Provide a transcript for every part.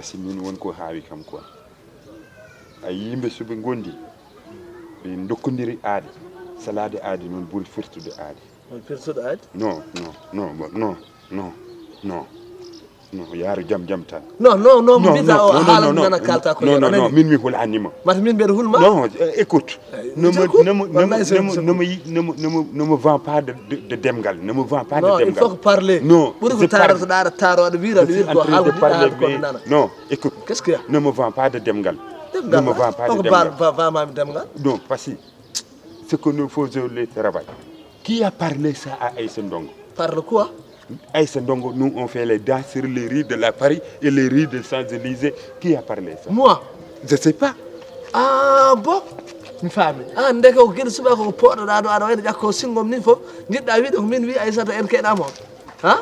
parce que min wonko haawi kam quoi ay yimɓe soɓe gondi ɓe dokkondiri aade salade aade noon ɓuri firtude aade firtude aade non yaaru jam tan non mbita o haala nana kalta ko non min mi hulanima mata min mbeɗa hulma non écoute ne me vend pas de demgal ne me vend pas de demgal il faut parler non ɓuri ko tarata taroɗo wiira ko haalko nana non écoute qu'est-ce qu'il y a ne me vend pas de demgal ne me vend pas de demgal vamami demgal non parce que ce que nous faisons le travail qui a parlé ça à Aïssa Ndongo parle quoi Aïssa Ndongo, nous on fait les danses sur les rues de la Paris et les rues de Champs-Élysées. Qui a parlé ça? Moi? Je ne sais pas. Ah bon? Mi faami. Ah ndeke ko gueɗe suɓa koko poɗɗoɗa ɗo aɗa wayno ƴakko sinngom ni fof jiɗɗa wiide ko min wi Aissata en keɗama on. Ha?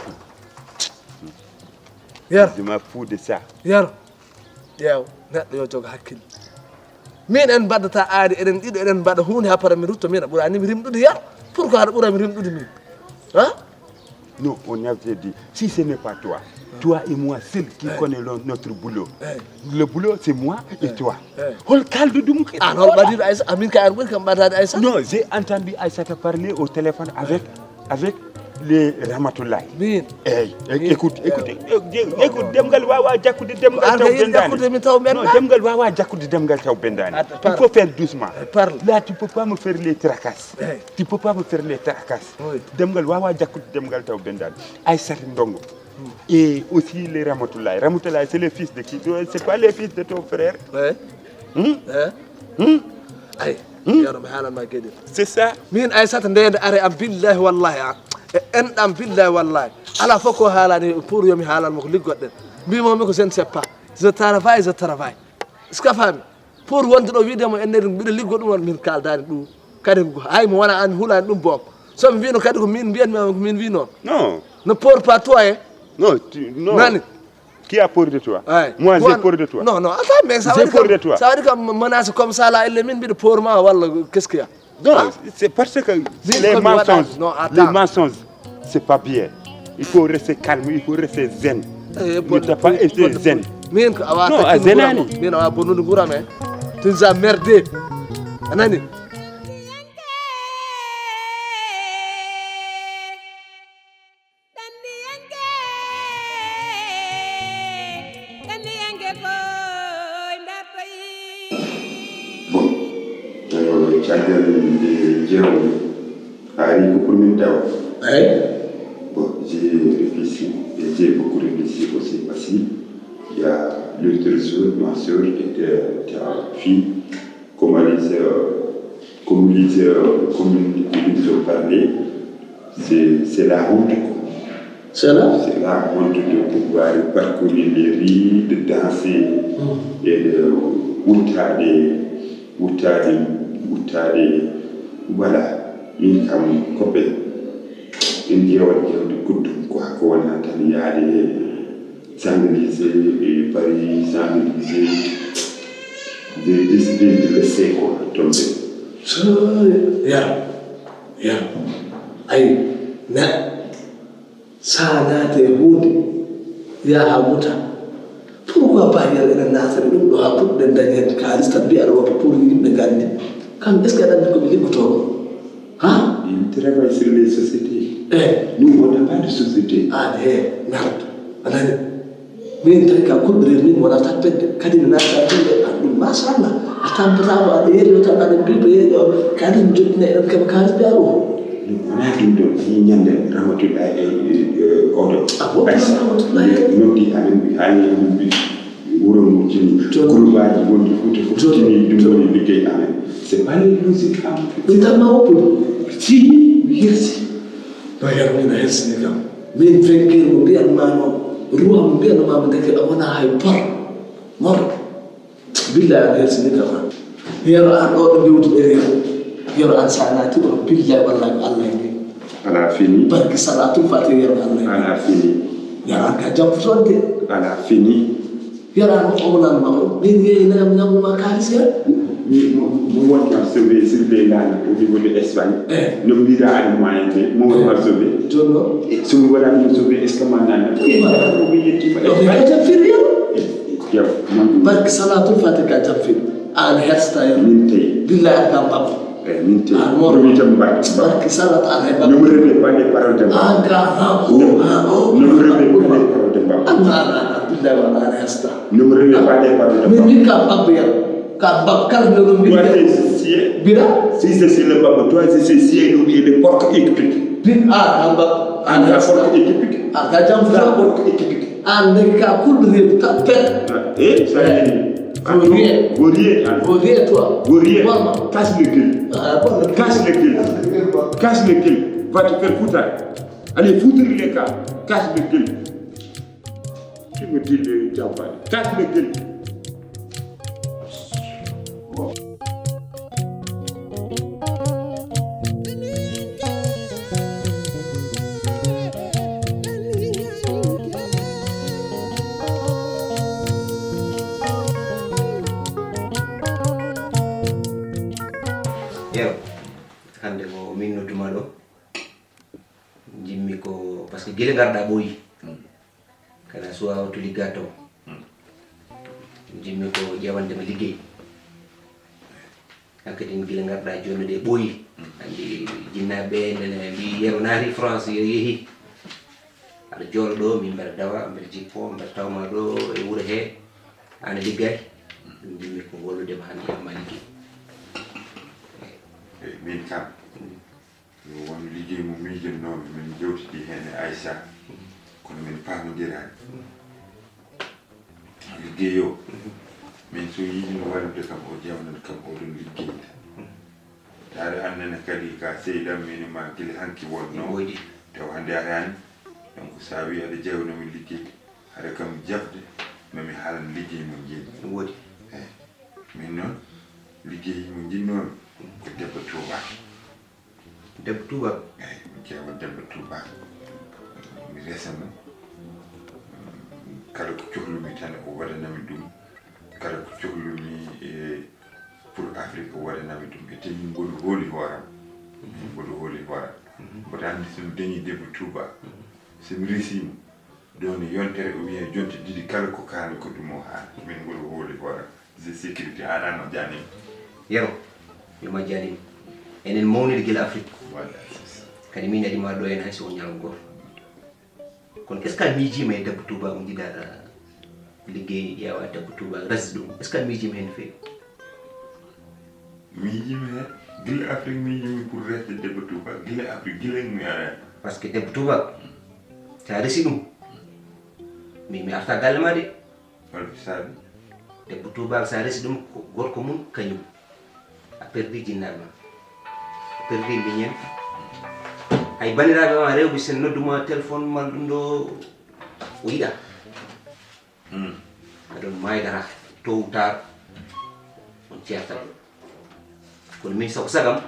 Yaro. Je m'en fous de ça. Yaro. Ƴeew neɗɗo yo jogo hakkille. Min en mbaddata aadi eɗen ɗiɗo eɗen mbaɗa hunde ha para mi rutto min a ɓuranimi rimɗude yaro. Pourquoi aɗa ɓurami rimɗude min? Hein? Non, on avait dit, si ce n'est pas toi, toi et moi seul qui connaissons notre boulot. Le boulot, c'est moi et toi. Ah non, non, j'ai entendu Aïssata parler au téléphone avec les Ramatoulaye. Écoute, demgal wawa jakkude demgal taw bendani. Non, demgal wawa jakkude demgal taw bendani. Il faut faire doucement. Là, tu peux pas me faire les tracasses. Tu peux pas me faire les tracasses. Demgal wawa jakkude demgal taw bendani. Aïssata Ndongo. Et aussi les Ramatoulaye. Ramatoulaye, c'est le fils de qui? C'est pas le fils de ton frère? C'est ça. Min Aïssata ndeyde are am billahi wallahi enɗam billahi wallahi ala fof ko haalani pour yomi haalanmo ko liggoɗɗen mbimomi ko je ne sais pas je travaille est ce que faami pour wonde ɗo wiidemo ennede mbiɗa liggo ɗum won min kaldani ɗum kadi hay mo wona an hulani ɗum boom somi mbino kadi ko min mbiyanmi ko min wi noon non ne peur pas toi non nani qui a peur de toi? Moi, j'ai peur de toi. Non, attends, mais ça veut dire ça veut dire que menace comme ça là, elle mine de pour moi, voilà, qu'est-ce qu'il y a? Non, c'est parce que les mensonges, c'est pas bien. Il faut rester calme, il faut rester zen. Ne t'as pas été zen. Non, zenani. Mais non, bon, nous nous mais tu nous as merdé. Anani. Bon, j'ai réfléchi et j'ai beaucoup réfléchi aussi parce qu'il y a l'autre jour, ma soeur et ta fille, comme ils ont parlé, c'est la honte. C'est là? C'est la honte de pouvoir parcourir les rues, de danser et de voilà, une femme copée. In jewde kuddum quoi ko wona tan yaade Champs-Élysées et Paris Champs-Élysées j'ai décidé de laisser quoi tomber ay na sanate hunde ya hamuta pourquoi pas yalla ena nasare dum do ha pudden dañen kalis tan bi ala wato pour yimbe gandi kam est ce que dan ko mi liggoto hein il travaille sur les sociétés. Nous, on n'a pas de société. Ah, merde. Anani. Min tan ka kudre min wala ta pedde kadi na ta pedde adum mashallah atam bravo ade yelo ta ade bibe kadi jotne en kam kalis be aro. On a dum do ni nyande Ramatoulaye odo. Non di amen bi ani bi wuro mo ci groupe wondi futi ni dum woni liggey amen. C'est pas les musiques am. Tellement haut. Si, yes. Bayar min helsi kam. Min fekkir mo biyan mano ruwa mo biyan ma deke wona hay par. Mor. Billahi helsi kam. Yaro an do bewtu e yaro an sanati do billahi wallahi Allah ni. Ala fini. Barki salatu fati yaro Allah. Ala fini. Yaro ka jam sonde. Ala fini. Yaro an o nan ma min yeena ngam ma kalisi Nous avons sauvé au niveau de l'Espagne. Nous avons dit à moyen nous avons sauvé. Si nous avons sauvé, est-ce que nous avons yow barke salatul fatika jaffi an hesta yo min tey billahi kam bab min tey mo mi tam barke salat an hay bab ne me répète pas les paroles de Baba ne me répète pas les paroles de Baba billahi wala an hesta ne me répète pas les paroles de Baba min kam bab ya kam bab kala no toi c'est bida si c'est le Baba toi c'est le oublié le porc épique bin kam bab an la porc épique ga jam la porc épique an ne ka kullu re ta pet ça Vaurier, toi. Vaurier, casse le gueule. Casse le gueule. Casse le gueule. Va te faire foutre. Allez, foutre les cas. Casse le gueule. Tu me dis le diable. Casse le gueule. hande ko min nodduma ɗo jimmi ko par ce que guila garɗa ɓooyi kana suwa to ligga to jimmi ko ƴewandema liggey hankkadin guila garɗa joni ɗe ɓooyi andi jinnaɓe nene mbi yero naati France yeehi aɗa jooɗo ɗo min mbeɗa dawa mbeɗa jippo mbeɗa tawma ɗo e wuuro he ana liggay ɗum jimmi ko walludema hande yamma liggey min kam won liggey mo miijonnoomi min jewtidi heen e Aissa kono min paamonndirani liggey o min so yiino wallude kam o jewnan kam oɗon liggeyta taade annene kadi ka seydam min ma gila hanki wonno taw hannde arani donc sa wi aɗa jewnomi liggey haɗa kam jafde mami haalan liggey mo jiimi ɗum woodi eyi min noon liggey mo jinnoomi ko debbo Touba debbo Touba eyi mi ƴeewa debbo Touba mi resamo kala ko cohlumi tan o waɗanami ɗum kala ko cohlumi e pour Afrique o waɗanami ɗum e te min mboɗo hooli hooram mboɗo hooli hooram mboɗo anndi somi dañi debbo Touba somi resimo ɗon yontere o wiye jonte ɗiɗi kala ko kaami ko ɗum o haala min mboɗo hooli hooram de sécurité haɗano janimi yero yo majjanima enen mawnide gila Afrique kadi min adima ɗo en hay so ñalgo goto kono est ce que a miijima e debbo Touba mo jiɗaɗa liggey ƴeewa debbo Touba resde ɗum est ce que a miijima hen feewi miijimi hen gila Afrique miijimi pour resde debbo Touba gila Afrique gila mi ara par ce que debbo Touba sa resi ɗum mi arta galle ma de holko saabi debbo Touba sa resi ɗum ko gorko mum kañum a perdi jinnaɓe ma a perdi mbiñen hay bandiraɓe ma rewɓe sen nodduma téléphone man ɗum ɗo o yiɗa aɗon maydata tôt ou tard on ceerta ɗum kono min sako sagam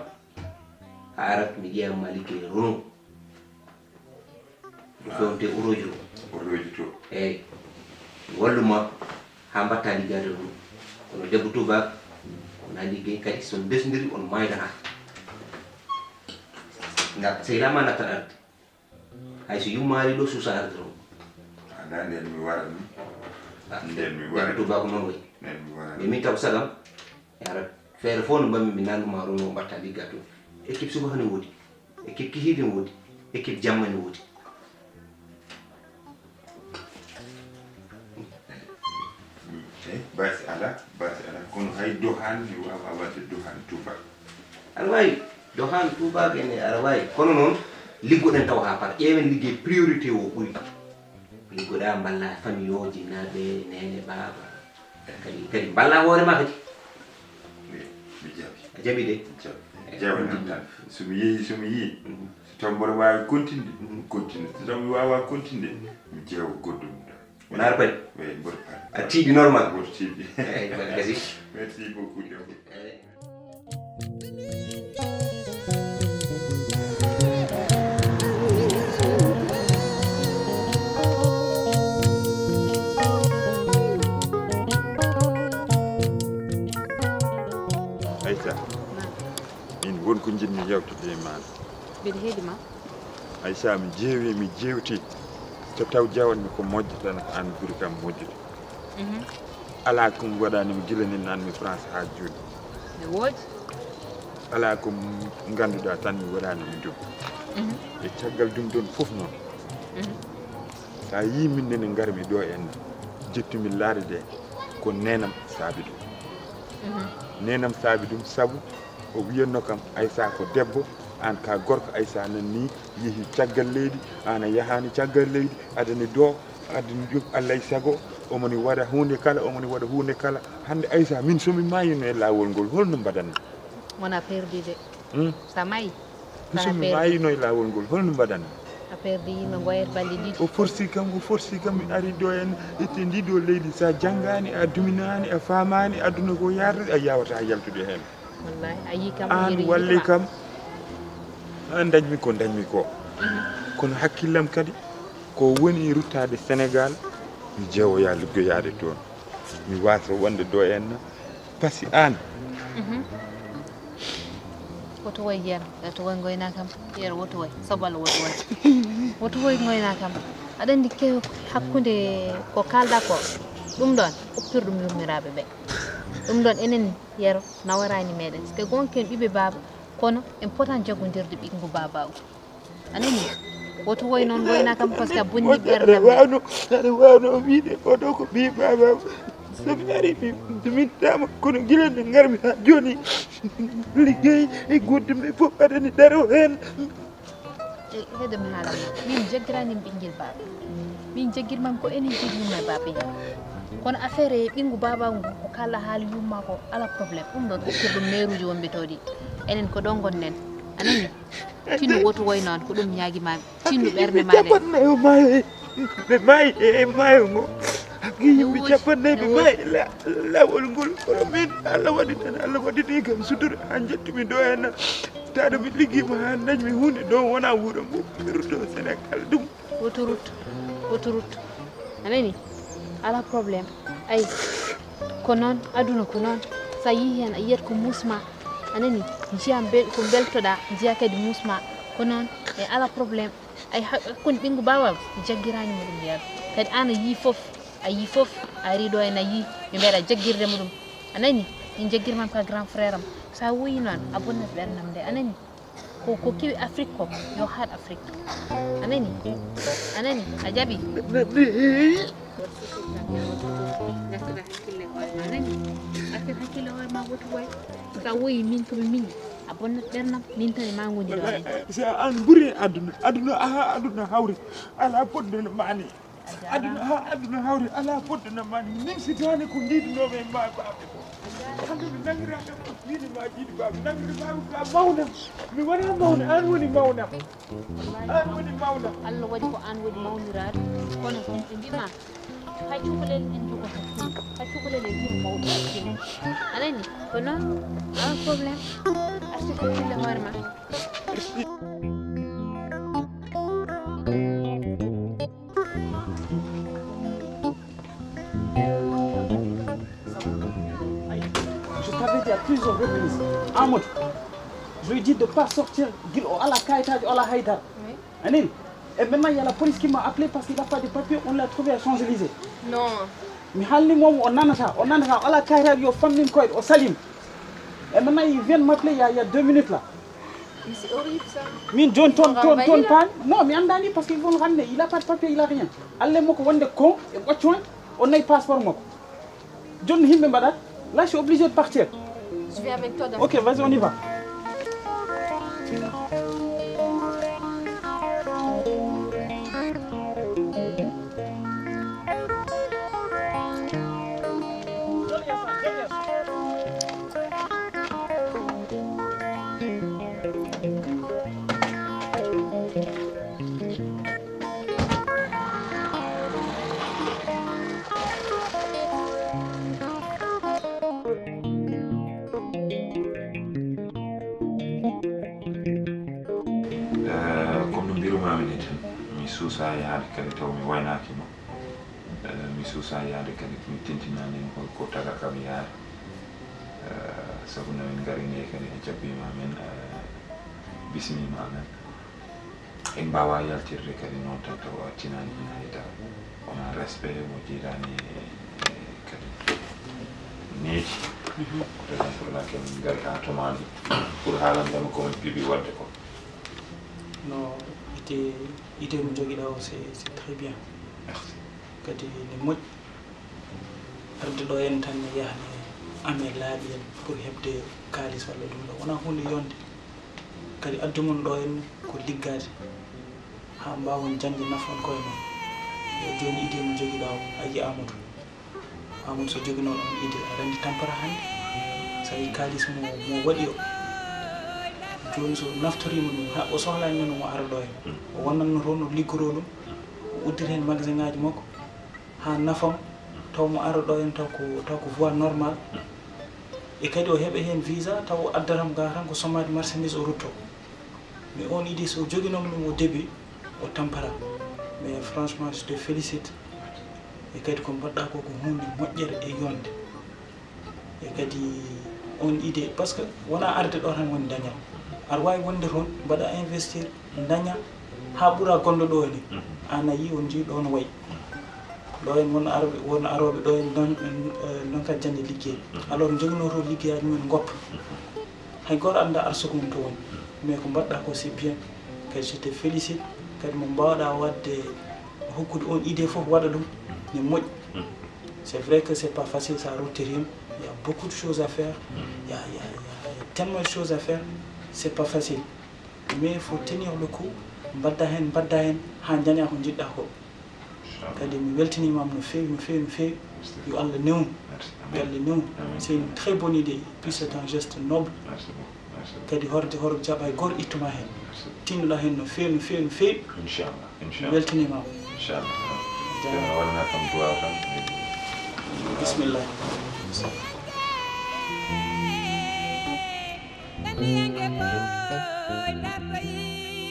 a arat mi ƴeewma liggey rono ɗo fewnte oroji to oroji to eyyi walluma ha mbatta liggade ɗum kono debbo Touba wona liggey kadi son desdiri on maydata ngat sehlama nattat arde hayso yummari ɗo suusa arde ron ala nden mi warat ni nden mi warat Touba ko noon wayi nden mi warat mais min taw sagam e arat feere fof no mbammi mi nanduma rono mbatta ligga toon équipe suba ne woodi équipe kihiide ne woodi équipe jamma ne woodi basi ala kono hay dohan mi wawa wadde dohan Touba aɗa wawi dohan Touba ene aɗa wawi kono noon liggoɗen taw ha para ƴeewen liggey priorité o ɓuuri liggoɗa balla famille o jinnaɓe nene baba kadi balla hoorema kadi mi jaɓi a jaɓi de jawanam tan somi yeehi so taw mboɗo wawi continde continue so taw mi wawa continde mi ƴeewa goddum wona ar paɗi oui mboɗo paɗi a tiiɗi normal mboɗo tiiɗi eyyi waɗi gasi merci beaucoup Demba Aïssa min wonko jinmi yewtude e maɗa mbiɗa heeɗima Aïssa mi jewti so taw jawanmi ko moƴƴo tan an ɓuuri kam moƴƴude ala ko waɗani mi gilani nanmi France ha joni ne woodi ala ko ganduɗa tan mi waɗanimi ɗum e caggal ɗum ɗon fof noon sa yi min nene garmi ɗo en jettumi laarde ko nenam saabi ɗum nenam saabi ɗum saabu o wiyanno kam Aissa ko debbo an ka gorko Aissa nan ni yeehi caggal leydi an a yahani caggal leydi adani do adani jog Allah e sago omoni waɗa hunde kala hande Aissa min somi mayino e lawol ngol holno mbaɗanno wona perdi de sa mayi somi mayino e lawol ngol holno mbaɗanno a perdi yimɓe goyat balɗe ɗiɗi o forsi kam mi ari ɗo en itte ndi ɗo leydi sa janggani a duminani a famani aduna ko yarde a yawata yaltude hen wallahi a yi kam an walli kam an dañmi ko kono hakkillam kadi ko woni ruttade Sénégal mi jeewoya liggoyade toon mi wasa wonde ɗo en pasi an woto woy yeero woto woy goyna kam yeero woto woy sobal woto woy goyna kam aɗa andi ke hakkude ko kalɗa ko ɗum ɗon uppir ɗum yummiraɓe ɓe ɗum ɗon enen yeero nawarani meɗen so gonken ɓiɓe baba kono en potan jaggodirde ɓinngu baba o anani woto woy noon goyna kam par ce que a bonni ɓerde aɗa wawno wiide oɗo ko ɓi baba somi ari min tama kono guila nde garmi ha joni liggey e goddum e fof aɗani daro hen heɗemi haalama min jaggiranimi ɓinguel baba min jaggirmami ko enen jogiyumma e baba yam kono affaire e ɓinngu baba ngu ko kala haali yumma ko ala probléme ɗum ɗon uppir ɗum mairuji wonɓe toɗi enen ko ɗon gonnen anani tinno woto woy noon ko ɗum ñaguimami tinno ɓerde maɗe capannayo maayo ɓe maayi e maayo ngo yimɓe capannayi ɓe maayi lawol ngol kono min Allah waɗini kam sutura han jettumi ɗo henna taɗo mi ligguima ha dañmi hunde ɗo wona wuuro mum mi rutto Sénégal ɗum woto rutto anani ala probléme ay ko noon aduna ko noon sa yi hen a yiyat ko musma anani jiya ko beltoɗa jiya kadi musma ko noon e ala probléme ay hakkude ɓinngu bawam jaggiranimo ɗum yeero kadi an a yi foof a ari ɗo en a yi mi mbeɗa jagguirdemo ɗum anani min jaggirmam ka grand frère am sa woyi noon a bonnat ɓerdam nde anani ko kewi Afrique ko yo haat Afrique anani a jaaɓi artir hakkille hoore ma woto woy sa woyi min komi miñi a bonnat ɓernam min tan e ma goni ɗo so an ɓuuri aduna hawri ala poɗɗo no mani aduna hawri ala poɗɗo no mani min sitani ko jiidunoɓe e ma baɓe ko hande mi nangiraka wiide ma jiiɗi baɓe nangiri baɓe ka mawnam mi wona mawna an woni mawnam Allah waɗi ko an waɗi mawnirade kono ɓe mbima hay cukalel en jogoto hay cukalel en jiro mawɗo hakkille anani ko noon ala probléme arti hakkille hoore ma À plusieurs reprises, Amadou, je lui dis de ne pas sortir à la Kaïta, à la Haïdar. Oui. Et maintenant, il y a la police qui m'a appelé parce qu'il n'a pas de papier, on l'a trouvé à Champs-Élysées. Non. Mais on a à la Kaïta, il y a famille au Salim. Et maintenant, ils viennent m'appeler il y a 2 minutes là. Mais c'est horrible ça. Mais John Ton Pan. Non, mais Andani parce qu'ils vont le ramener, il n'a pas de papier, il n'a rien. Allez, moi, on a un passeport. John Himbembadat, là, je suis obligé de partir. Je vais avec toi. Ok, vas-y, on y va. suusa yaade kadi taw mi waynakimo mi suusa yaade kadi mi tintinani ko taga kam yaade sabu nomin garini kadi e jabbima men bismima men en mbawa yaltirde kadi noon tan taw accinani ina haydara wona respect mo jiirani kadi neeti kotonen pour nakke min ngari ha tomani pour haalandema komin piiɓi wadde ko non idée mo joguiɗa o c'est très bien merci kadi ne moƴƴi arde ɗo en tan ne yahane ame laaɓi en pour heɓde kalis walla ɗum ɗo wona hunde yonde kadi addu mon ɗo en ko liggade ha mbawon jangde nafon koye mon yo joni idée mo joguiɗa o a yi amadou so joguino ɗon idée aɗa andi tampara hande so yi kalis mo waɗi o joni so naftorima ɗum ha o sohlani noon mo ara ɗo en o wonnanno toon o liggoro ɗum o uddir hen magasin ngaji makko ha nafam taw mo ara ɗo en taw ko voie normal e kadi o heeɓa hen visa taw o addatam ga tan ko sommade marchandise o rutto mais on idée so joguinoma ɗum au début o tampara mais franchement je te félicite e kadi ko mbaɗɗa ko hunde moƴƴere e yonde e kadi on idée par ce que wona arde ɗo tan woni dañal aɗa wawi wonde toon mbaɗa investir daña ha ɓuura gonɗo ɗo ni an a yi on jii ɗo no wayi ɗo en won aroɓe ɗo en non kadi jande liggey alors joguino to liggeyaji mumen goppa hay goto anda arsugo mum to woni mais ko mbaɗɗa ko c'est bien kadi je te félicite kadi mo mbawɗa wadde hokkude on idée foof waɗa ɗum ne moƴƴi c'est vrai que c'est pas facile ça rottirima il y a beaucoup de choses à faire il y a tellement de choses à faire c'est pas facile mais il faut tenir le coup mbadda hen ha jaña ko jiɗɗa ko kadi mi weltinimam no fewi yo Allah newnu c'est une très bonne idée puis c'est un geste noble kadi horde jaɓa e goto ittuma hen tinnoɗa hen no fewi inchallah mi weltinimam inchallah jana wonana kam duwaw tan bismillah Nangenge boy la payi